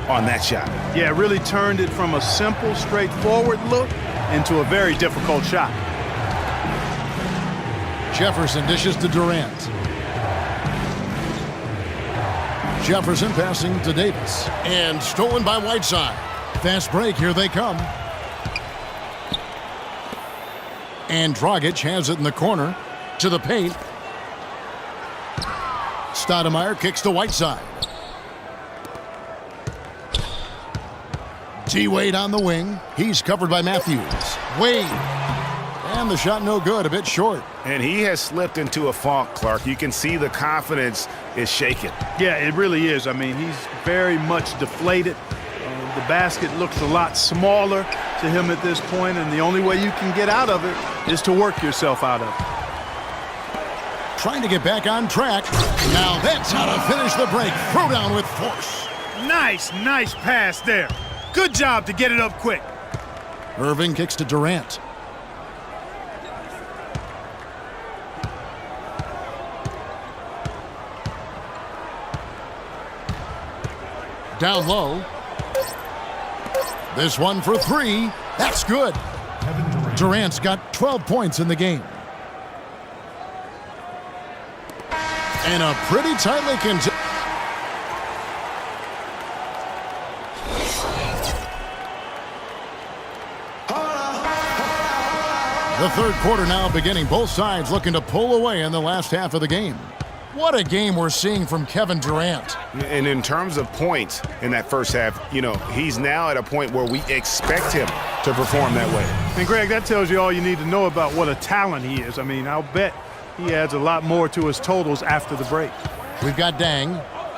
on that shot. Yeah, really turned it from a simple, straightforward look into a very difficult shot. Jefferson dishes to Durant. Jefferson passing to Davis. And stolen by Whiteside. Fast break, here they come. And Dragic has it in the corner to the paint. Stoudemire kicks to Whiteside. T-Wade on the wing. He's covered by Matthews. Wade. And the shot no good, a bit short. And he has slipped into a funk, Clark. You can see the confidence is shaken. Yeah, it really is. I mean, he's very much deflated. The basket looks a lot smaller to him at this point, and the only way you can get out of it is to work yourself out of it. Trying to get back on track. Now that's how to finish the break. Throw down with force. Nice pass there. Good job to get it up quick. Irving kicks to Durant. Down low. This one for three. That's good. Durant's got 12 points in the game. And a pretty tightly contested. The third quarter now beginning. Both sides looking to pull away in the last half of the game. What a game we're seeing from Kevin Durant. And in terms of points in that first half, you know, he's now at a point where we expect him to perform that way. And, Greg, that tells you all you need to know about what a talent he is. I mean, I'll bet he adds a lot more to his totals after the break. We've got Dang.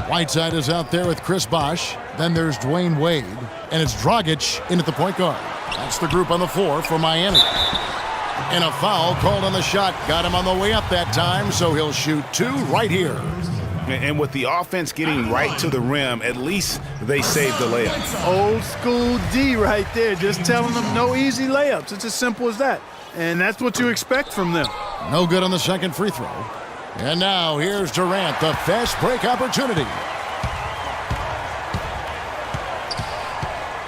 Whiteside is out there with Chris Bosh. Then there's Dwayne Wade. And it's Dragic in at the point guard. That's the group on the floor for Miami. And a foul called on the shot. Got him on the way up that time, so he'll shoot two right here. And with the offense getting right to the rim, at least they saved the layup. Old school D right there, just telling them no easy layups. It's as simple as that. And that's what you expect from them. No good on the second free throw. And now here's Durant, the fast break opportunity.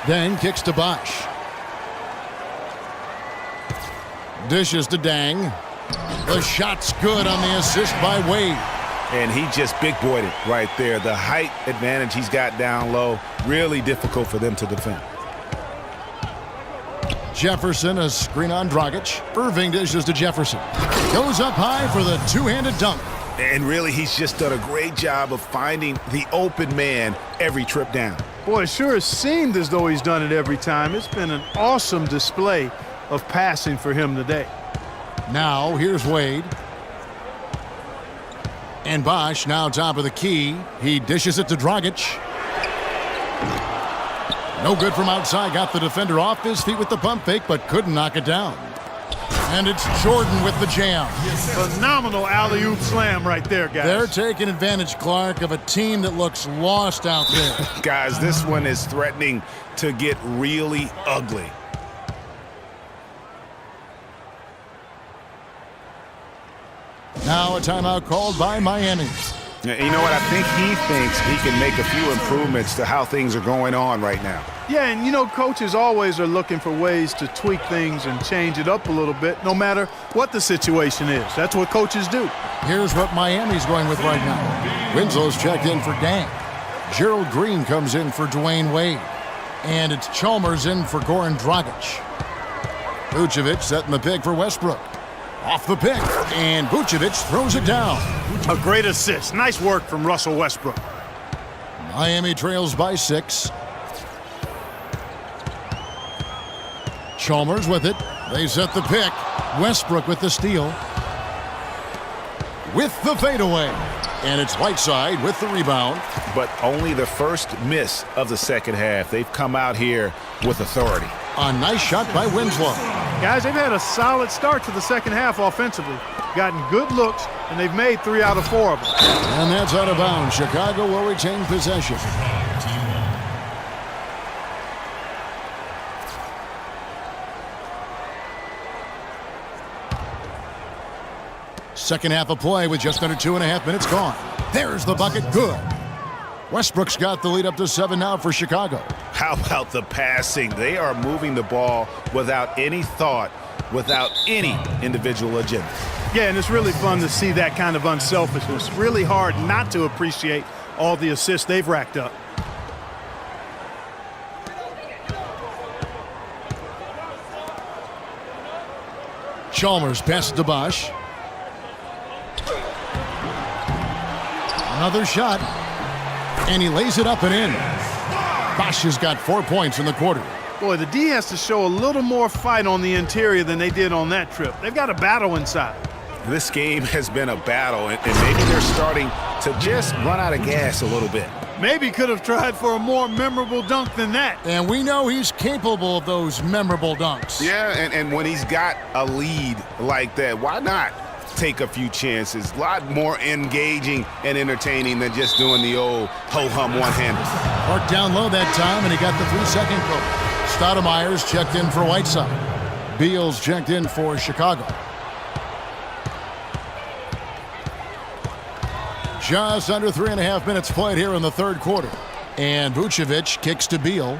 Dang kicks to Bosh. Dishes to Dang. The shot's good on the assist by Wade. And he just big-boyed it right there. The height advantage he's got down low, really difficult for them to defend. Jefferson, a screen on Dragic. Irving dishes to Jefferson. Goes up high for the two-handed dunk. And really, he's just done a great job of finding the open man every trip down. Boy, it sure has seemed as though he's done it every time. It's been an awesome display of passing for him today. Now, here's Wade. And Bosh now top of the key. He dishes it to Dragic. No good from outside. Got the defender off his feet with the pump fake, but couldn't knock it down. And it's Jordan with the jam. Phenomenal alley-oop slam right there, guys. They're taking advantage, Clark, of a team that looks lost out there. Guys, this one is threatening to get really ugly. Now a timeout called by Miami. You know what? I think he thinks he can make a few improvements to how things are going on right now. Yeah, and you know, coaches always are looking for ways to tweak things and change it up a little bit, no matter what the situation is. That's what coaches do. Here's what Miami's going with right now. Winslow's checked in for Dang. Gerald Green comes in for Dwayne Wade. And it's Chalmers in for Goran Dragic. Vucevic setting the pick for Westbrook. Off the pick, and Vucevic throws it down. A great assist. Nice work from Russell Westbrook. Miami trails by 6. Chalmers with it. They set the pick. Westbrook with the steal. With the fadeaway. And it's Whiteside with the rebound. But only the first miss of the second half. They've come out here with authority. A nice shot by Winslow. Guys, they've had a solid start to the second half offensively. Gotten good looks, and they've made 3 out of 4 of them. And that's out of bounds. Chicago will retain possession. Second half of play with just under 2.5 minutes gone. There's the bucket. Good. Westbrook's got the lead up to 7 now for Chicago. How about the passing? They are moving the ball without any thought, without any individual agenda. Yeah, and it's really fun to see that kind of unselfishness. Really hard not to appreciate all the assists they've racked up. Chalmers passes to Bosch. Another shot. And he lays it up and in. Bosch has got 4 points in the quarter. Boy, the D has to show a little more fight on the interior than they did on that trip. They've got a battle inside. This game has been a battle, and maybe they're starting to just run out of gas a little bit. Maybe could have tried for a more memorable dunk than that. And we know he's capable of those memorable dunks. Yeah, and when he's got a lead like that, why not take a few chances? A lot more engaging and entertaining than just doing the old ho-hum one-hander. Clark down low that time, and he got the 3-second code. Stoudemire's checked in for Whiteside. Beal's checked in for Chicago. Just under 3.5 minutes played here in the third quarter. And Vucevic kicks to Beal.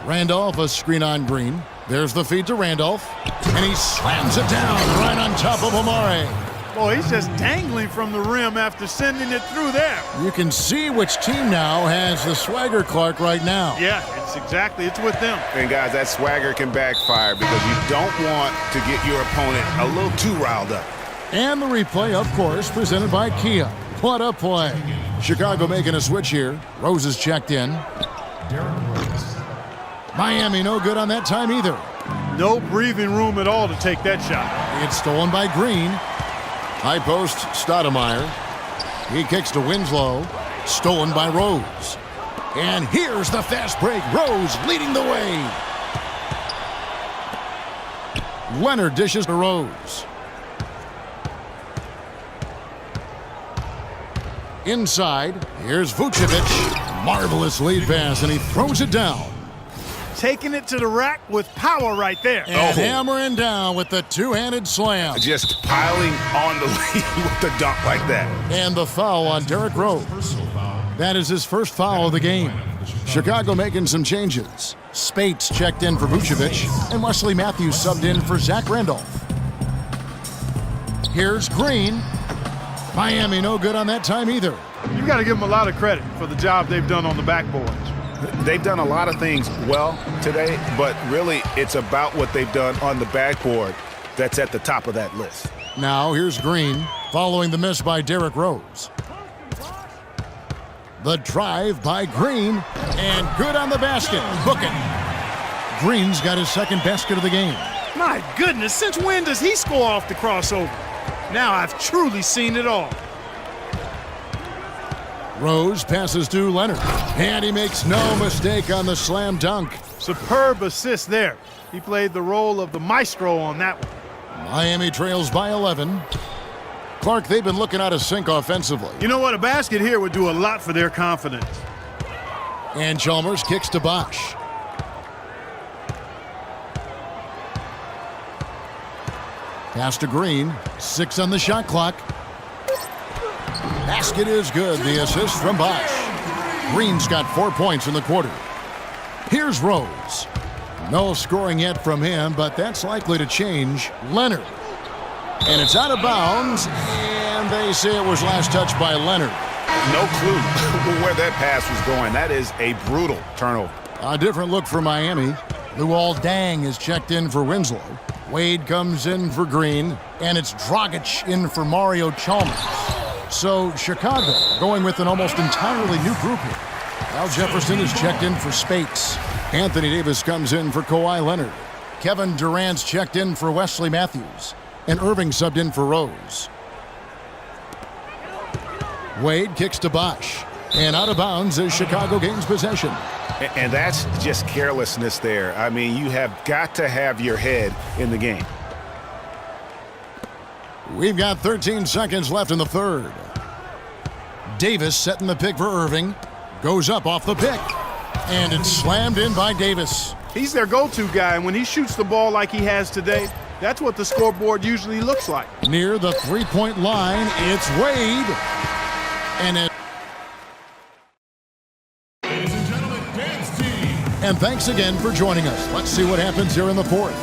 Randolph, a screen on Green. There's the feed to Randolph. And he slams it down right on top of Amare. Boy, he's just dangling from the rim after sending it through there. You can see which team now has the swagger, Clark, right now. Yeah, it's with them. And guys, that swagger can backfire because you don't want to get your opponent a little too riled up. And the replay, of course, presented by Kia. What a play. Chicago making a switch here. Rose is checked in. Miami no good on that time either. No breathing room at all to take that shot. It's stolen by Green. High post, Stoudemire. He kicks to Winslow. Stolen by Rose. And here's the fast break. Rose leading the way. Leonard dishes to Rose. Inside, here's Vucevic. Marvelous lead pass, and he throws it down. Taking it to the rack with power right there. And hammering down with the two-handed slam. Just piling on the lead with the dunk like that. And the foul on Derrick Rose. That is his first foul of the game. Chicago making some changes. Spates checked in for Vucevic, and Wesley Matthews subbed in for Zach Randolph. Here's Green. Miami no good on that time either. You've got to give them a lot of credit for the job they've done on the backboards. They've done a lot of things well today, but really it's about what they've done on the backboard that's at the top of that list. Now here's Green, following the miss by Derrick Rose. The drive by Green, and good on the basket. Booking. Green's got his second basket of the game. My goodness, since when does he score off the crossover? Now I've truly seen it all. Rose passes to Leonard, and he makes no mistake on the slam dunk. Superb assist there. He played the role of the maestro on that one. Miami trails by 11. Clark, they've been looking out of sync offensively. You know what? A basket here would do a lot for their confidence. And Chalmers kicks to Bosch. Pass to Green. 6 on the shot clock. Basket is good. The assist from Bosch. Green's got 4 points in the quarter. Here's Rose. No scoring yet from him, but that's likely to change. Leonard. And it's out of bounds, and they say it was last touched by Leonard. No clue where that pass was going. That is a brutal turnover. A different look for Miami. Luol Deng is checked in for Winslow. Wade comes in for Green, and it's Dragic in for Mario Chalmers. So Chicago going with an almost entirely new group here. Al Jefferson is checked in for Spates. Anthony Davis comes in for Kawhi Leonard. Kevin Durant's checked in for Wesley Matthews. And Irving subbed in for Rose. Wade kicks to Bosch. And out of bounds as Chicago gains possession. And that's just carelessness there. I mean, you have got to have your head in the game. We've got 13 seconds left in the third. Davis setting the pick for Irving. Goes up off the pick. And it's slammed in by Davis. He's their go-to guy, and when he shoots the ball like he has today, that's what the scoreboard usually looks like. Near the three-point line, it's Wade. And And thanks again for joining us. Let's see what happens here in the fourth.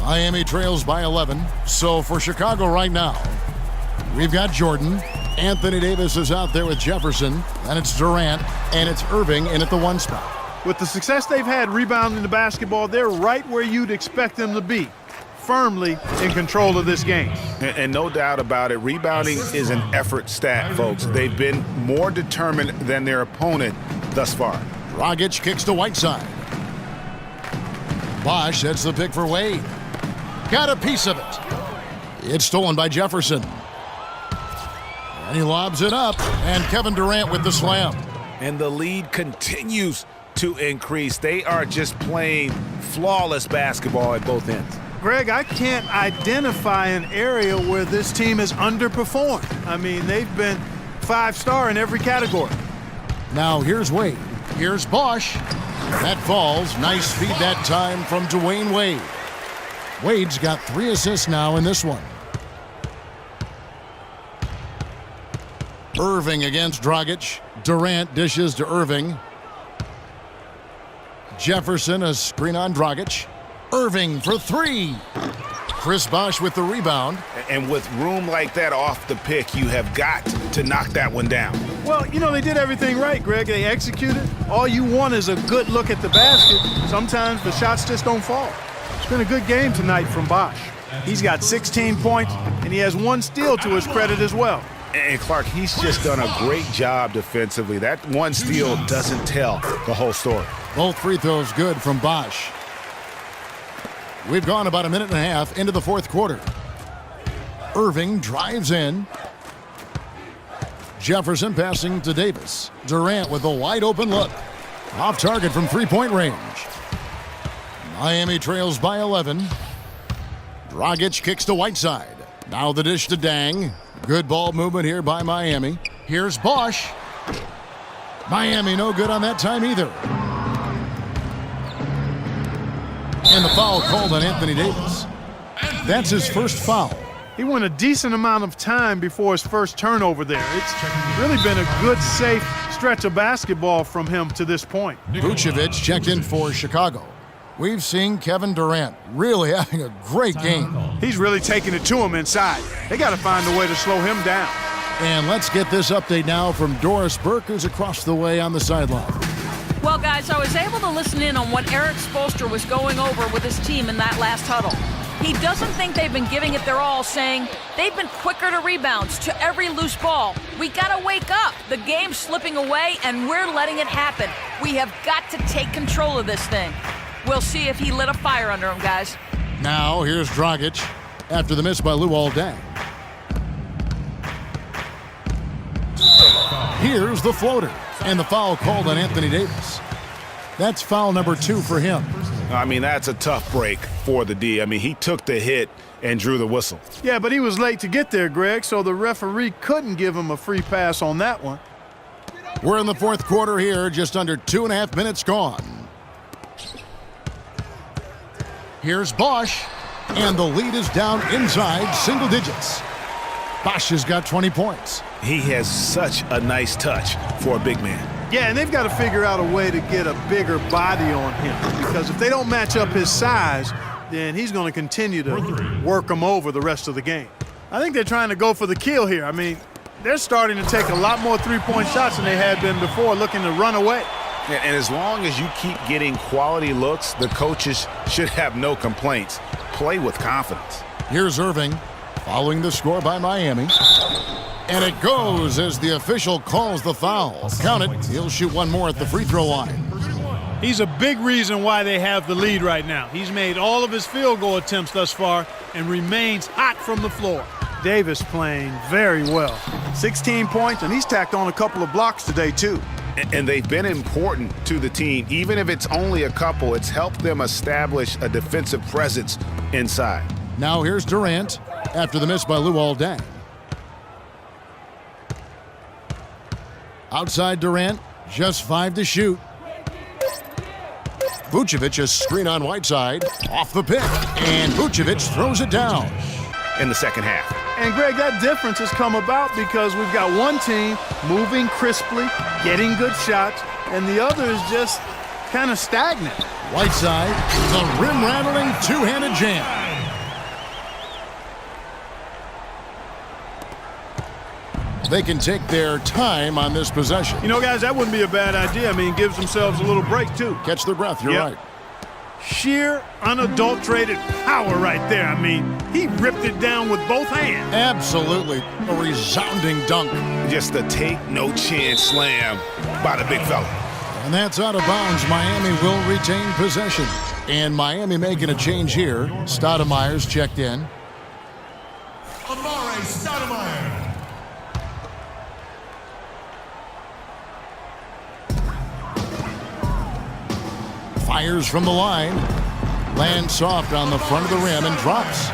Miami trails by 11. So for Chicago right now, we've got Jordan. Anthony Davis is out there with Jefferson. Then it's Durant, and it's Irving in at the 1 spot. With the success they've had rebounding the basketball, they're right where you'd expect them to be, firmly in control of this game. And no doubt about it, rebounding is an effort stat, folks. They've been more determined than their opponent thus far. Dragic kicks to Whiteside. Bosh sets the pick for Wade. Got a piece of it. It's stolen by Jefferson. And he lobs it up, and Kevin Durant with the slam. And the lead continues to increase. They are just playing flawless basketball at both ends. Greg, I can't identify an area where this team has underperformed. I mean, they've been 5-star in every category. Now here's Wade. Here's Bosh. That falls. Nice feed that time from Dwayne Wade. Wade's got 3 assists now in this one. Irving against Dragic. Durant dishes to Irving. Jefferson, a screen on Dragic. Irving for 3. Chris Bosh with the rebound. And with room like that off the pick, you have got to knock that one down. Well, you know, they did everything right, Greg. They executed. All you want is a good look at the basket. Sometimes the shots just don't fall. It's been a good game tonight from Bosh. He's got 16 points, and he has 1 steal to his credit as well. And Clark, he's just done a great job defensively. That 1 steal doesn't tell the whole story. Both free throws good from Bosh. We've gone about 1.5 minutes into the fourth quarter. Irving drives in. Jefferson passing to Davis. Durant with a wide open look. Off target from 3-point range. Miami trails by 11. Dragic kicks to Whiteside. Now the dish to Dang. Good ball movement here by Miami. Here's Bosh. Miami no good on that time either. And the foul called on Anthony Davis. That's his first foul. He went a decent amount of time before his first turnover there. It's really been a good, safe stretch of basketball from him to this point. Vucevic checked in for Chicago. We've seen Kevin Durant really having a great game. He's really taking it to him inside. They got to find a way to slow him down. And let's get this update now from Doris Burke, who's across the way on the sideline. Well, guys, I was able to listen in on what Eric Spoelstra was going over with his team in that last huddle. He doesn't think they've been giving it their all, saying they've been quicker to rebounds, to every loose ball. We got to wake up. The game's slipping away, and we're letting it happen. We have got to take control of this thing. We'll see if he lit a fire under him, guys. Now, here's Dragic after the miss by Luol Deng. Here's the floater, and the foul called on Anthony Davis. That's foul number 2 for him. I mean, that's a tough break for the D. I mean, he took the hit and drew the whistle. Yeah, but he was late to get there, Greg, so the referee couldn't give him a free pass on that one. We're in the fourth quarter here, just under 2.5 minutes gone. Here's Bosh, and the lead is down inside single digits. Bosh has got 20 points. He has such a nice touch for a big man. Yeah, and they've got to figure out a way to get a bigger body on him, because if they don't match up his size, then he's going to continue to work him over the rest of the game. I think they're trying to go for the kill here. I mean, they're starting to take a lot more three-point shots than they had been before, looking to run away. And as long as you keep getting quality looks, the coaches should have no complaints. Play with confidence. Here's Irving, following the score by Miami. And it goes as the official calls the foul. Count it. He'll shoot one more at the free throw line. He's a big reason why they have the lead right now. He's made all of his field goal attempts thus far and remains hot from the floor. Davis playing very well. 16 points, and he's tacked on a couple of blocks today, too. And they've been important to the team. Even if it's only a couple, it's helped them establish a defensive presence inside. Now here's Durant after the miss by Luol Deng. Outside Durant, just 5 to shoot. Vucevic a screen on Whiteside, off the pick, and Vucevic throws it down. In the second half. And Greg, that difference has come about because we've got one team moving crisply, getting good shots, and the other is just kind of stagnant. Whiteside, the rim-rattling two-handed jam. They can take their time on this possession. You know, guys, that wouldn't be a bad idea. I mean, it gives themselves a little break, too. Catch their breath, you're right. Sheer, unadulterated power right there. I mean, he ripped it down with both hands. Absolutely. A resounding dunk. Just a take-no-chance slam by the big fella. And that's out of bounds. Miami will retain possession. And Miami making a change here. Stoudemire's checked in. Amare Stoudemire. Fires from the line. Lands soft on the front of the rim and drops.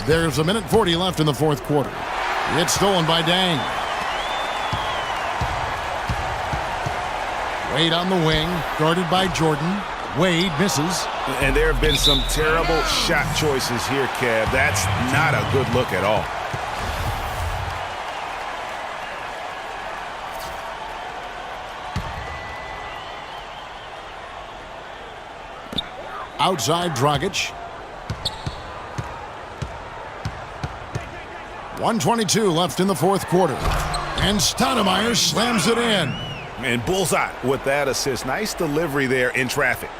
There's a minute 40 left in the fourth quarter. It's stolen by Dang. Wade on the wing, guarded by Jordan. Wade misses. And there have been some terrible shot choices here, Kev. That's not a good look at all. Outside Dragic. 1:22 left in the fourth quarter. And Stoudemire slams it in. And bullseye with that assist. Nice delivery there in traffic.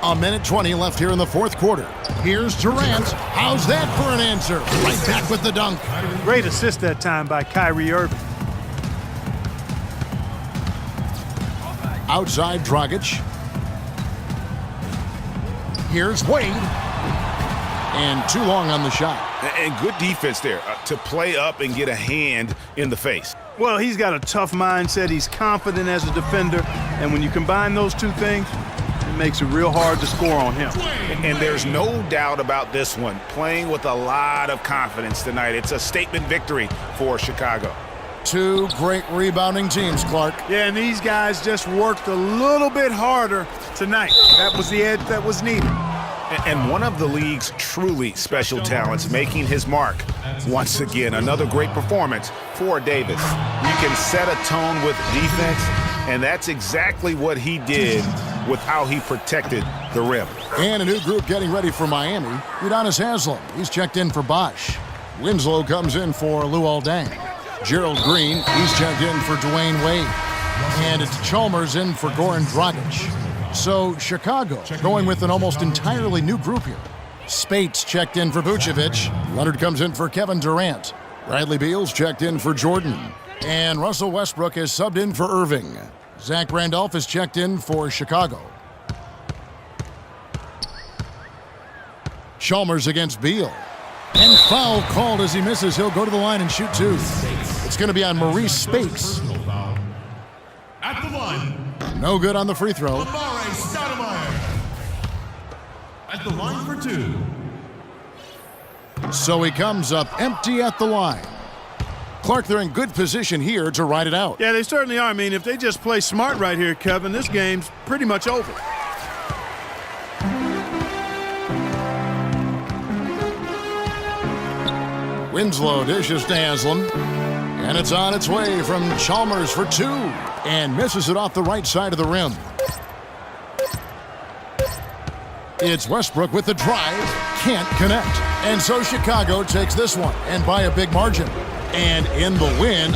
A minute 20 left here in the fourth quarter. Here's Durant. How's that for an answer? Right back with the dunk. Great assist that time by Kyrie Irving. Outside Dragic. Here's Wade. And too long on the shot. And good defense there to play up and get a hand in the face. Well, he's got a tough mindset. He's confident as a defender. And when you combine those two things, it makes it real hard to score on him. And there's no doubt about this one. Playing with a lot of confidence tonight. It's a statement victory for Chicago. Two great rebounding teams, Clark. Yeah, and these guys just worked a little bit harder tonight. That was the edge that was needed. And one of the league's truly special talents making his mark. Once again, another great performance for Davis. You can set a tone with defense, and that's exactly what he did with how he protected the rim. And a new group getting ready for Miami. Udonis Haslem, he's checked in for Bosch. Winslow comes in for Luol Deng. Gerald Green, he's checked in for Dwayne Wade. And it's Chalmers in for Goran Dragic. So Chicago going with an almost entirely new group here. Spates checked in for Vucevic. Leonard comes in for Kevin Durant. Bradley Beal's checked in for Jordan. And Russell Westbrook is subbed in for Irving. Zach Randolph is checked in for Chicago. Chalmers against Beal. And foul called as he misses. He'll go to the line and shoot two. It's going to be on Maurice Spates. At the line, No good on the free throw. Amare Stoudemire. At the line for two. So he comes up empty at the line. Clark, they're in good position here to ride it out. Yeah, they certainly are. I mean, if they just play smart right here, Kevin, this game's pretty much over. Winslow dishes to Haslem. And it's on its way from Chalmers for two. And misses it off the right side of the rim. It's Westbrook with the drive. Can't connect. And so Chicago takes this one, and by a big margin. And in the win,